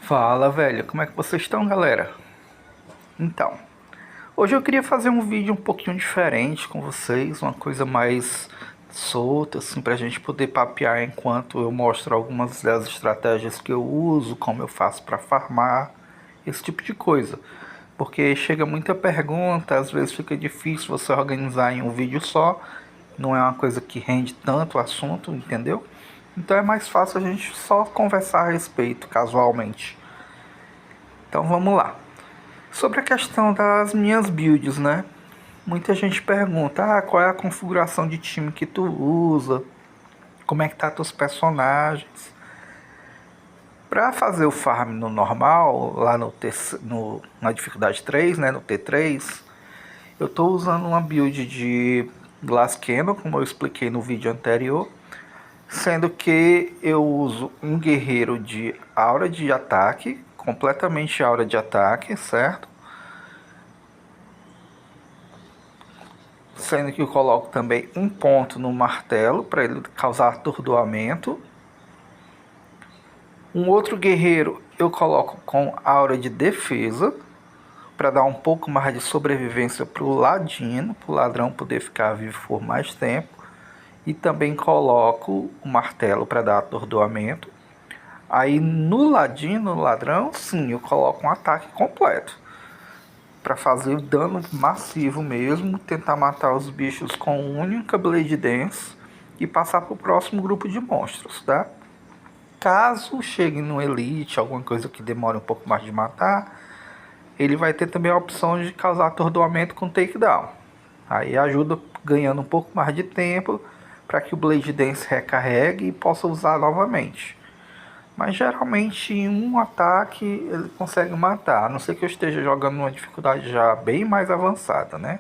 Fala, velho, como é que vocês estão, galera? Então, hoje eu queria fazer um vídeo um pouquinho diferente com vocês, uma coisa mais solta, assim, pra gente poder papear enquanto eu mostro algumas das estratégias que eu uso, como eu faço pra farmar, esse tipo de coisa. Porque chega muita pergunta, às vezes fica difícil você organizar em um vídeo só, não é uma coisa que rende tanto o assunto, entendeu? Então é mais fácil a gente só conversar a respeito, casualmente. Então vamos lá. Sobre a questão das minhas builds, né? Muita gente pergunta, qual é a configuração de time que tu usa? Como é que tá teus personagens? Para fazer o farm no normal, lá na dificuldade 3, né, no T3, eu estou usando uma build de Glass Cannon, como eu expliquei no vídeo anterior, sendo que eu uso um guerreiro de aura de ataque, completamente aura de ataque, certo? Sendo que eu coloco também um ponto no martelo para ele causar atordoamento. Um outro guerreiro eu coloco com aura de defesa para dar um pouco mais de sobrevivência para o ladino, para o ladrão poder ficar vivo por mais tempo. E também coloco o martelo para dar atordoamento. Aí no ladino, no ladrão, sim, eu coloco um ataque completo para fazer dano massivo mesmo, tentar matar os bichos com única Blade Dance e passar para o próximo grupo de monstros, tá? Caso chegue no Elite, alguma coisa que demore um pouco mais de matar, ele vai ter também a opção de causar atordoamento com Takedown. Aí ajuda ganhando um pouco mais de tempo para que o Blade Dance recarregue e possa usar novamente. Mas geralmente em um ataque ele consegue matar, a não ser que eu esteja jogando numa dificuldade já bem mais avançada, né?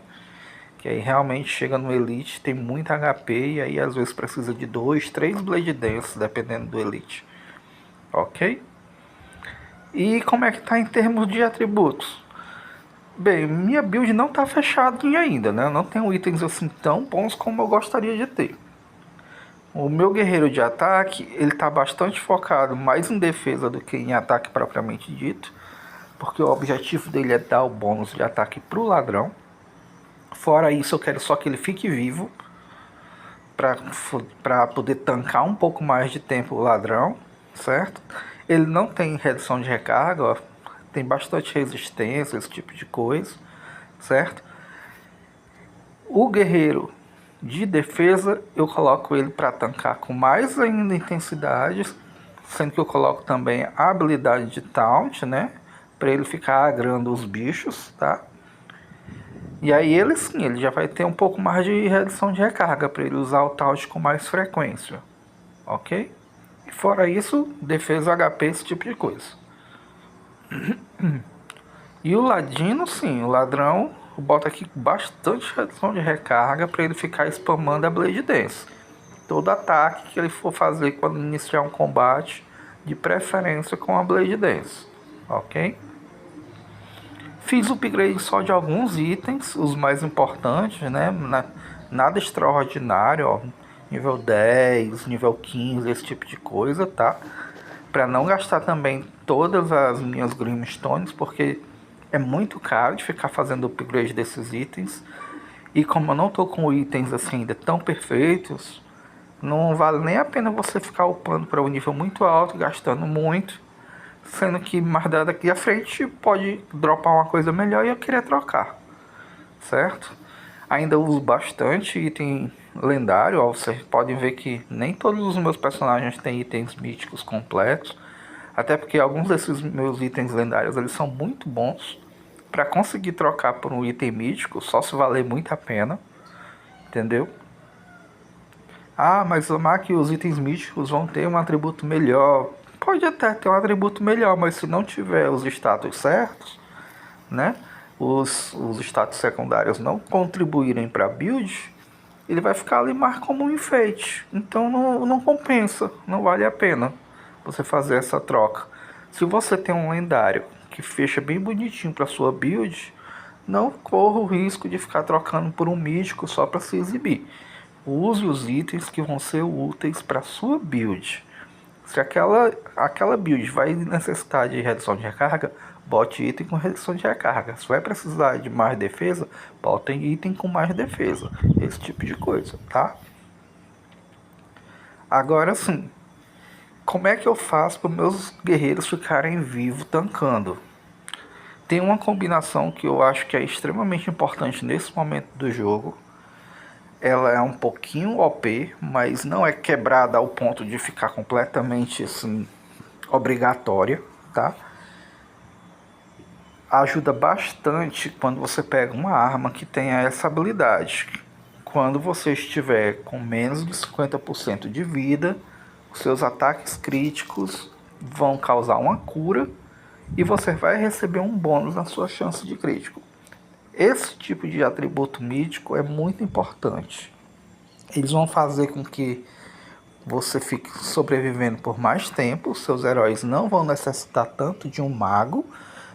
Que aí realmente chega no Elite, tem muito HP e aí às vezes precisa de 2, 3 Blade Dance, dependendo do Elite. Ok? E como é que tá em termos de atributos? Bem, minha build não tá fechadinha ainda, né? Eu não tenho itens assim tão bons como eu gostaria de ter. O meu guerreiro de ataque, ele tá bastante focado mais em defesa do que em ataque propriamente dito, porque o objetivo dele é dar o bônus de ataque pro ladrão. Fora isso, eu quero só que ele fique vivo, para poder tancar um pouco mais de tempo o ladrão, certo? Ele não tem redução de recarga, ó, tem bastante resistência, esse tipo de coisa, certo? O guerreiro de defesa, eu coloco ele para tancar com mais ainda intensidade, sendo que eu coloco também a habilidade de taunt, né? Para ele ficar agrando os bichos, tá? E aí ele sim, ele já vai ter um pouco mais de redução de recarga para ele usar o taunt com mais frequência, ok? E fora isso, defesa, HP, esse tipo de coisa. E o ladino, sim, o ladrão, eu boto aqui bastante redução de recarga para ele ficar spamando a Blade Dance. Todo ataque que ele for fazer quando iniciar um combate, de preferência com a Blade Dance, ok? Fiz o upgrade só de alguns itens, os mais importantes, né? Nada extraordinário, ó. Nível 10, nível 15, esse tipo de coisa, tá? Para não gastar também todas as minhas Grimstones, porque é muito caro de ficar fazendo upgrade desses itens. E como eu não tô com itens assim ainda tão perfeitos, não vale nem a pena você ficar upando para um nível muito alto, gastando muito. Sendo que mais daqui à frente pode dropar uma coisa melhor e eu queria trocar, certo? Ainda uso bastante item lendário, ó, vocês podem ver que nem todos os meus personagens têm itens míticos completos, até porque alguns desses meus itens lendários eles são muito bons. Para conseguir trocar por um item mítico, só se valer muito a pena, entendeu? Mas amar que os itens míticos vão ter um atributo melhor. Pode até ter um atributo melhor, mas se não tiver os status certos, né? Os status secundários não contribuírem para a build, ele vai ficar ali mais como um enfeite. Então não compensa, não vale a pena você fazer essa troca. Se você tem um lendário que fecha bem bonitinho para sua build, não corra o risco de ficar trocando por um mítico só para se exibir. Use os itens que vão ser úteis para sua build, Se aquela build vai necessitar de redução de recarga, bote item com redução de recarga. Se vai precisar de mais defesa, bote item com mais defesa. Esse tipo de coisa, tá? Agora sim, como é que eu faço para meus guerreiros ficarem vivos tancando? Tem uma combinação que eu acho que é extremamente importante nesse momento do jogo. Ela é um pouquinho OP, mas não é quebrada ao ponto de ficar completamente assim obrigatória, tá? Ajuda bastante quando você pega uma arma que tenha essa habilidade. Quando você estiver com menos de 50% de vida, os seus ataques críticos vão causar uma cura e você vai receber um bônus na sua chance de crítico. Esse tipo de atributo mítico é muito importante. Eles vão fazer com que você fique sobrevivendo por mais tempo, seus heróis não vão necessitar tanto de um mago.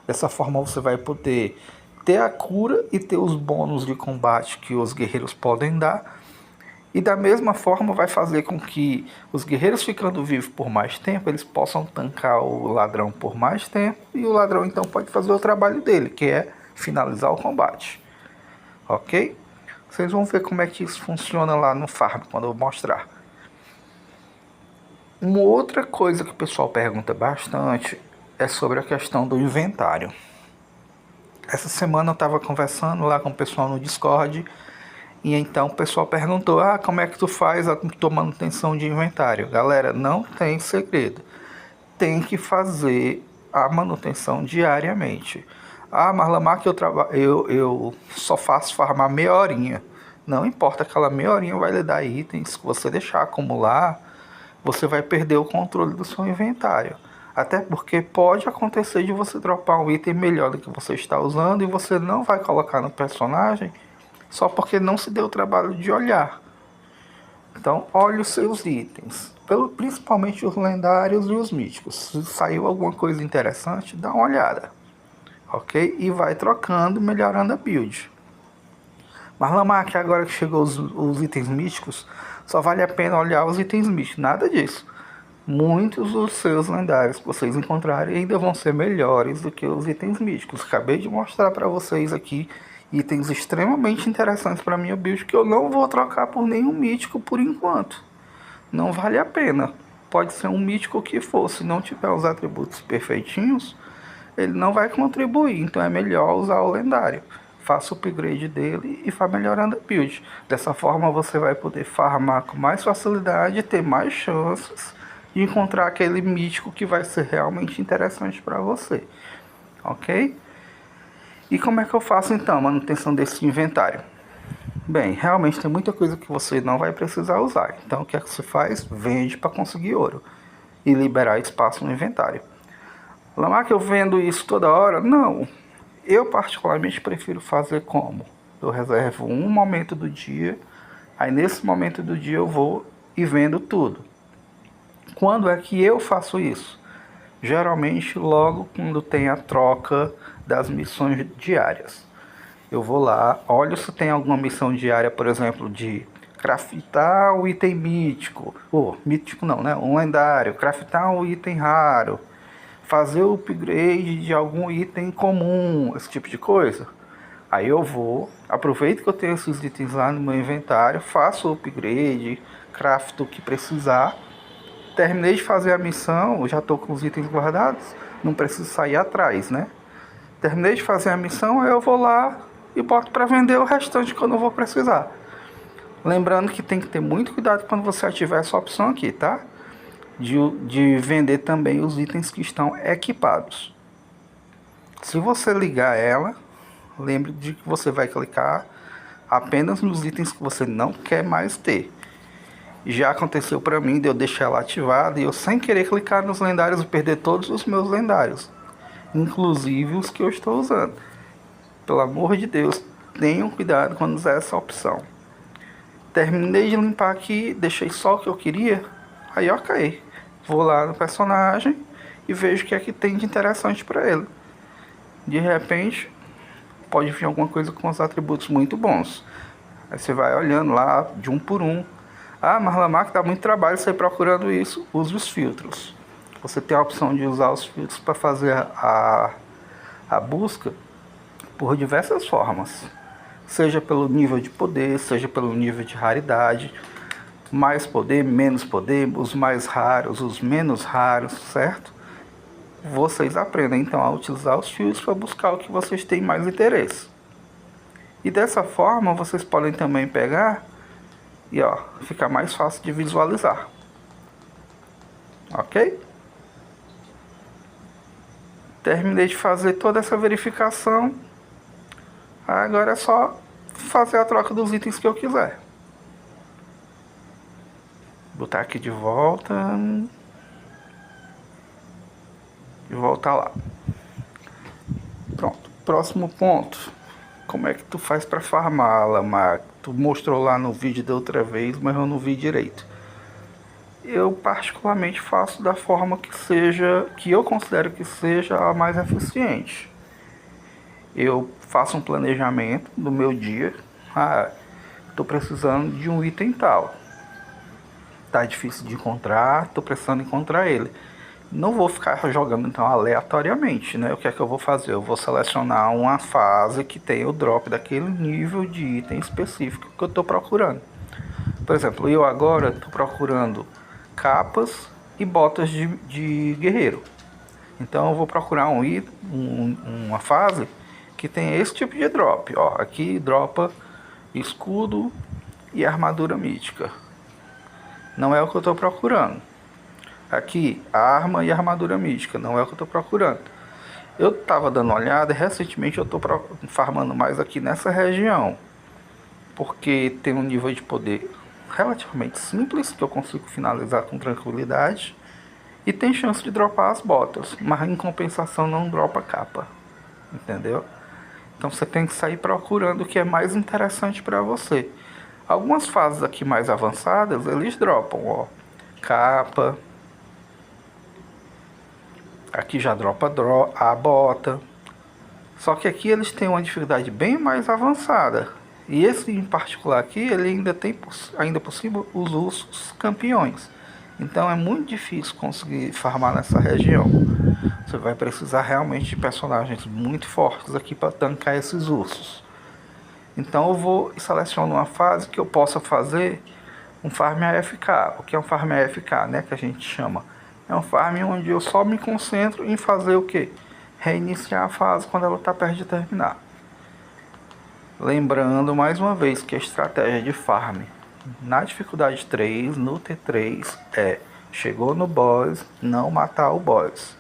Dessa forma você vai poder ter a cura e ter os bônus de combate que os guerreiros podem dar. E da mesma forma vai fazer com que os guerreiros ficando vivos por mais tempo, eles possam tancar o ladrão por mais tempo. E o ladrão então pode fazer o trabalho dele, que é finalizar o combate. Ok? Vocês vão ver como é que isso funciona lá no farm, quando eu mostrar. Uma outra coisa que o pessoal pergunta bastante é sobre a questão do inventário. Essa semana eu estava conversando lá com o pessoal no Discord. E então o pessoal perguntou, como é que tu faz a tua manutenção de inventário? Galera, não tem segredo. Tem que fazer a manutenção diariamente. Mas Lamar, que eu só faço farmar meia horinha. Não importa, aquela meia horinha vai lhe dar itens. Se você deixar acumular, você vai perder o controle do seu inventário. Até porque pode acontecer de você dropar um item melhor do que você está usando e você não vai colocar no personagem só porque não se deu o trabalho de olhar. Então, olhe os seus itens, principalmente os lendários e os míticos. Se saiu alguma coisa interessante, dá uma olhada, ok? E vai trocando, melhorando a build. Mas Lamar, que agora que chegou os itens místicos, só vale a pena olhar os itens místicos. Nada disso. Muitos dos seus lendários que vocês encontrarem ainda vão ser melhores do que os itens místicos. Acabei de mostrar para vocês aqui itens extremamente interessantes para minha build que eu não vou trocar por nenhum mítico por enquanto. Não vale a pena. Pode ser um mítico que for, se não tiver os atributos perfeitinhos, ele não vai contribuir. Então é melhor usar o lendário. Faça o upgrade dele e vá melhorando a build. Dessa forma você vai poder farmar com mais facilidade e ter mais chances de encontrar aquele mítico que vai ser realmente interessante para você. Ok? E como é que eu faço então a manutenção desse inventário? Bem, realmente tem muita coisa que você não vai precisar usar. Então o que é que você faz? Vende para conseguir ouro e liberar espaço no inventário. Lamar, que eu vendo isso toda hora? Não. Eu particularmente prefiro fazer como? Eu reservo um momento do dia, aí nesse momento do dia eu vou e vendo tudo. Quando é que eu faço isso? Geralmente logo quando tem a troca das missões diárias. Eu vou lá, olho se tem alguma missão diária, por exemplo, de craftar um item mítico. Mítico não, né? Um lendário. Craftar um item raro. Fazer o upgrade de algum item comum. Esse tipo de coisa. Aí eu vou, aproveito que eu tenho esses itens lá no meu inventário, faço o upgrade, crafto o que precisar. Terminei de fazer a missão, já estou com os itens guardados, não preciso sair atrás, né? Terminei de fazer a missão, aí eu vou lá e boto para vender o restante que eu não vou precisar. Lembrando que tem que ter muito cuidado quando você ativar essa opção aqui, tá? De vender também os itens que estão equipados. Se você ligar ela, lembre de que você vai clicar apenas nos itens que você não quer mais ter. Já aconteceu para mim de eu deixar ela ativada e eu sem querer clicar nos lendários e perder todos os meus lendários, inclusive os que eu estou usando. Pelo amor de Deus, tenham cuidado quando usar essa opção. Terminei de limpar aqui, deixei só o que eu queria, aí ok, vou lá no personagem e vejo o que é que tem de interessante para ele. De repente pode vir alguma coisa com os atributos muito bons. Aí você vai olhando lá de um por um. Ah, mas Lamar, dá muito trabalho você procurando isso, use os filtros. Você tem a opção de usar os filtros para fazer a busca por diversas formas. Seja pelo nível de poder, seja pelo nível de raridade. Mais poder, menos poder, os mais raros, os menos raros, certo? Vocês aprendem então a utilizar os filtros para buscar o que vocês têm mais interesse. E dessa forma vocês podem também pegar e fica mais fácil de visualizar. Ok? Terminei de fazer toda essa verificação. Agora é só fazer a troca dos itens que eu quiser. Botar aqui de volta. E voltar lá. Pronto. Próximo ponto. Como é que tu faz para farmar, Lamar? Tu mostrou lá no vídeo da outra vez, mas eu não vi direito. Eu particularmente faço da forma que eu considero que seja a mais eficiente. Eu faço um planejamento do meu dia. Estou precisando de um item tal. Tá difícil de encontrar, estou precisando encontrar ele. Não vou ficar jogando então aleatoriamente, né? O que é que eu vou fazer? Eu vou selecionar uma fase que tenha o drop daquele nível de item específico que eu estou procurando. Por exemplo, eu agora estou procurando capas e botas de guerreiro. Então eu vou procurar uma fase que tenha esse tipo de drop. Aqui dropa escudo e armadura mítica. Não é o que eu estou procurando. Aqui, arma e armadura mística, não é o que eu estou procurando. Eu estava dando uma olhada e recentemente eu estou farmando mais aqui nessa região. Porque tem um nível de poder relativamente simples, que eu consigo finalizar com tranquilidade. E tem chance de dropar as botas, mas em compensação não dropa capa. Entendeu? Então você tem que sair procurando o que é mais interessante para você. Algumas fases aqui mais avançadas, eles dropam, capa. Aqui já dropa a bota. Só que aqui eles têm uma dificuldade bem mais avançada. E esse em particular aqui, ele ainda por cima os ursos campeões. Então é muito difícil conseguir farmar nessa região. Você vai precisar realmente de personagens muito fortes aqui para tancar esses ursos. Então eu vou e seleciono uma fase que eu possa fazer um farm AFK. O que é um farm AFK, né? Que a gente chama. É um farm onde eu só me concentro em fazer o que? Reiniciar a fase quando ela está perto de terminar. Lembrando mais uma vez que a estratégia de farm na dificuldade 3, no T3, chegou no boss, não matar o boss.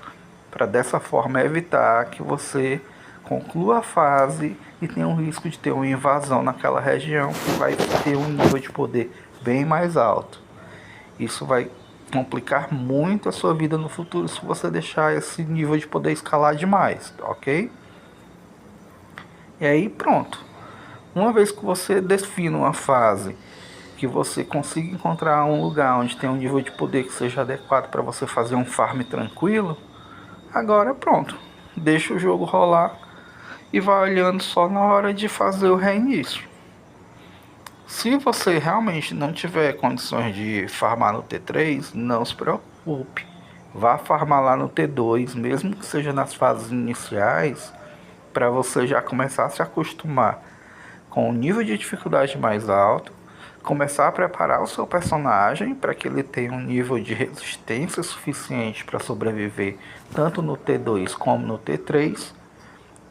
Para dessa forma evitar que você conclua a fase e tenha um risco de ter uma invasão naquela região que vai ter um nível de poder bem mais alto. Isso vai complicar muito a sua vida no futuro se você deixar esse nível de poder escalar demais, ok? E aí pronto. Uma vez que você define uma fase, que você consiga encontrar um lugar onde tem um nível de poder que seja adequado para você fazer um farm tranquilo, agora pronto. Deixa o jogo rolar e vai olhando só na hora de fazer o reinício. Se você realmente não tiver condições de farmar no T3, não se preocupe. Vá farmar lá no T2, mesmo que seja nas fases iniciais, para você já começar a se acostumar com o nível de dificuldade mais alto, começar a preparar o seu personagem para que ele tenha um nível de resistência suficiente para sobreviver tanto no T2 como no T3,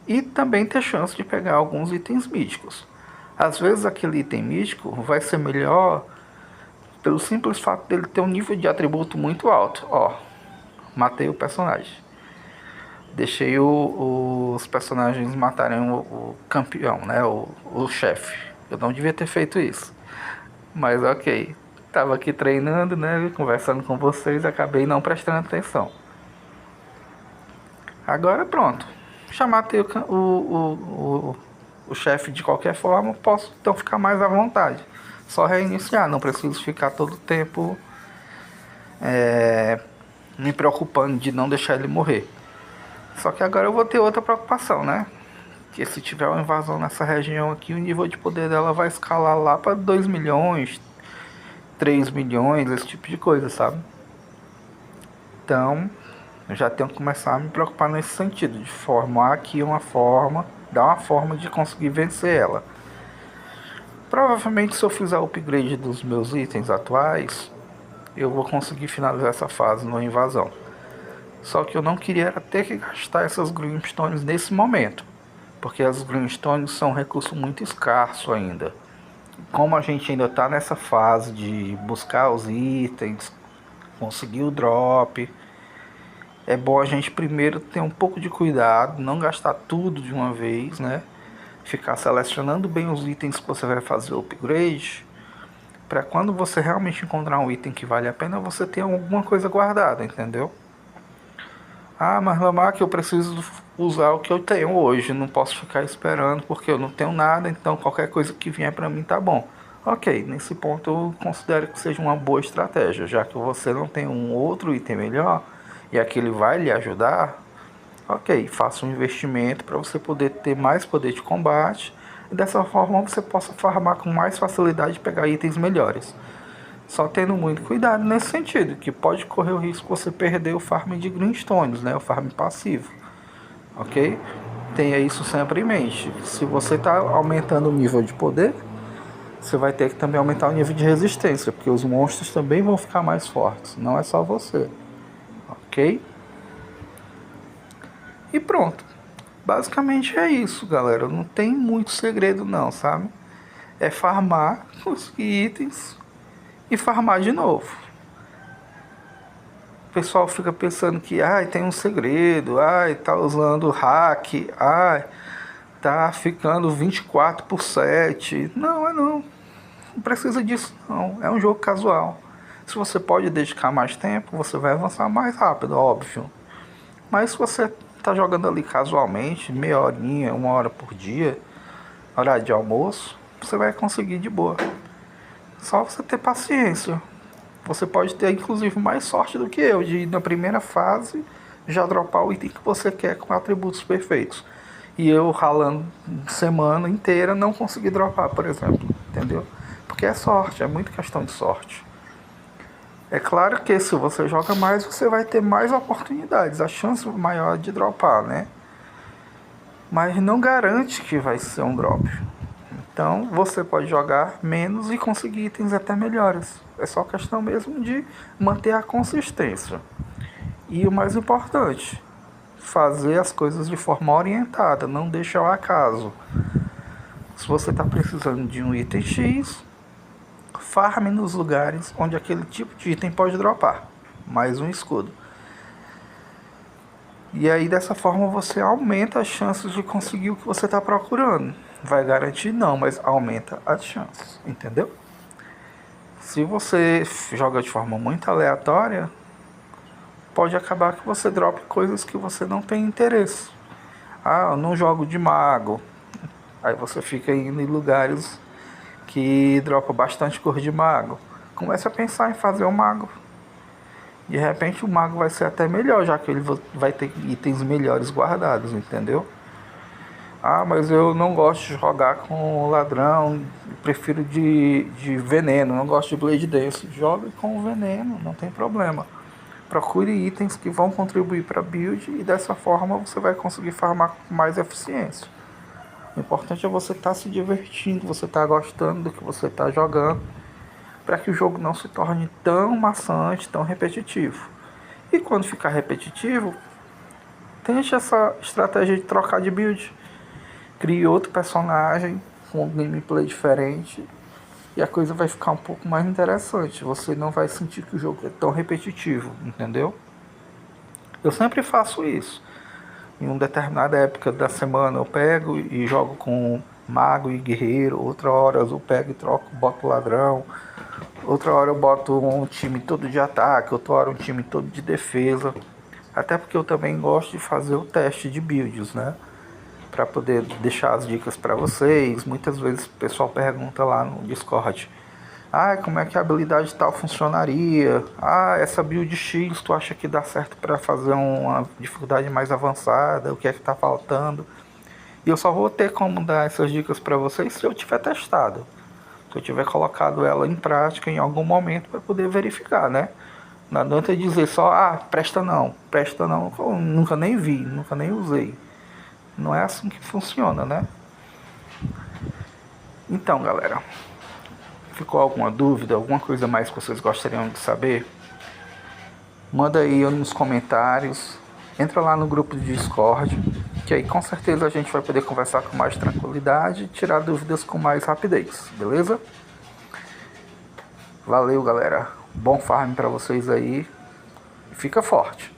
e também ter chance de pegar alguns itens míticos. Às vezes aquele item mítico vai ser melhor pelo simples fato dele ter um nível de atributo muito alto. Matei o personagem. Deixei os personagens matarem o campeão, né? O chefe. Eu não devia ter feito isso. Mas ok. Tava aqui treinando, né? Conversando com vocês, acabei não prestando atenção. Agora pronto. Já matei o chefe de qualquer forma, posso então ficar mais à vontade. Só reiniciar, não preciso ficar todo o tempo me preocupando de não deixar ele morrer. Só que agora eu vou ter outra preocupação, né? Que se tiver uma invasão nessa região aqui, o nível de poder dela vai escalar lá para 2 milhões, 3 milhões, esse tipo de coisa, sabe? Então, eu já tenho que começar a me preocupar nesse sentido, de formar aqui uma forma, dar uma forma de conseguir vencer ela. Provavelmente, se eu fizer o upgrade dos meus itens atuais, eu vou conseguir finalizar essa fase na invasão. Só que eu não queria ter que gastar essas Greenstones nesse momento, porque as Greenstones são um recurso muito escasso ainda. Como a gente ainda está nessa fase de buscar os itens, conseguir o drop, é bom a gente primeiro ter um pouco de cuidado, não gastar tudo de uma vez, né? Ficar selecionando bem os itens que você vai fazer o upgrade, para quando você realmente encontrar um item que vale a pena, você ter alguma coisa guardada, entendeu? Ah, mas Lamac, eu preciso usar o que eu tenho hoje, não posso ficar esperando porque eu não tenho nada, então qualquer coisa que vier para mim tá bom. Ok, nesse ponto eu considero que seja uma boa estratégia, já que você não tem um outro item melhor e aquele vai lhe ajudar. Ok, faça um investimento para você poder ter mais poder de combate e dessa forma você possa farmar com mais facilidade e pegar itens melhores. Só tendo muito cuidado nesse sentido, que pode correr o risco de você perder o farm de Greenstones, né? O farm passivo, ok? Tenha isso sempre em mente. Se você está aumentando o nível de poder, você vai ter que também aumentar o nível de resistência, porque os monstros também vão ficar mais fortes, não é só você, ok? E pronto. Basicamente é isso, galera. Não tem muito segredo não, sabe? É farmar, conseguir itens e farmar de novo. O pessoal fica pensando que tem um segredo, tá usando hack, tá ficando 24/7. Não, não precisa disso não. É um jogo casual. Se você pode dedicar mais tempo, você vai avançar mais rápido, óbvio. Mas se você tá jogando ali casualmente, meia horinha, 1 hora por dia, horário de almoço, você vai conseguir de boa. Só você ter paciência. Você pode ter inclusive mais sorte do que eu, de ir na primeira fase já dropar o item que você quer com atributos perfeitos. E eu ralando semana inteira não consegui dropar, por exemplo. Entendeu? Porque é sorte, é muito questão de sorte. É claro que se você joga mais, você vai ter mais oportunidades, a chance maior de dropar, né? Mas não garante que vai ser um drop. Então você pode jogar menos e conseguir itens até melhores. É só questão mesmo de manter a consistência. E o mais importante, fazer as coisas de forma orientada, não deixar ao acaso. Se você está precisando de um item X, farme nos lugares onde aquele tipo de item pode dropar. Mais um escudo. E aí dessa forma você aumenta as chances de conseguir o que você está procurando. Vai garantir não, mas aumenta as chances, entendeu? Se você joga de forma muito aleatória, pode acabar que você drope coisas que você não tem interesse. Eu não jogo de mago. Aí você fica indo em lugares que dropa bastante cor de mago. Comece a pensar em fazer um mago. De repente o mago vai ser até melhor, já que ele vai ter itens melhores guardados, entendeu? Mas eu não gosto de jogar com ladrão, prefiro de veneno, não gosto de Blade Dance. Jogue com veneno, não tem problema. Procure itens que vão contribuir para a build e dessa forma você vai conseguir farmar com mais eficiência. O importante é você estar se divertindo, você estar gostando do que você está jogando, para que o jogo não se torne tão maçante, tão repetitivo. E quando ficar repetitivo, tente essa estratégia de trocar de build. Crie outro personagem com um gameplay diferente e a coisa vai ficar um pouco mais interessante. Você não vai sentir que o jogo é tão repetitivo, entendeu? Eu sempre faço isso. Em uma determinada época da semana eu pego e jogo com mago e guerreiro. Outra hora eu pego e troco, boto ladrão. Outra hora eu boto um time todo de ataque, outra hora um time todo de defesa. Até porque eu também gosto de fazer o teste de builds, né? Para poder deixar as dicas para vocês. Muitas vezes o pessoal pergunta lá no Discord: como é que a habilidade tal funcionaria? Essa build X tu acha que dá certo para fazer uma dificuldade mais avançada? O que é que tá faltando? E eu só vou ter como dar essas dicas para vocês se eu tiver testado. que eu tiver colocado ela em prática em algum momento para poder verificar, né? Não adianta dizer só, presta não, eu nunca nem vi, nunca nem usei. Não é assim que funciona, né? Então, galera, ficou alguma dúvida, alguma coisa mais que vocês gostariam de saber? Manda aí nos comentários, entra lá no grupo de Discord, que aí com certeza a gente vai poder conversar com mais tranquilidade e tirar dúvidas com mais rapidez, beleza? Valeu, galera. Bom farm pra vocês aí. Fica forte.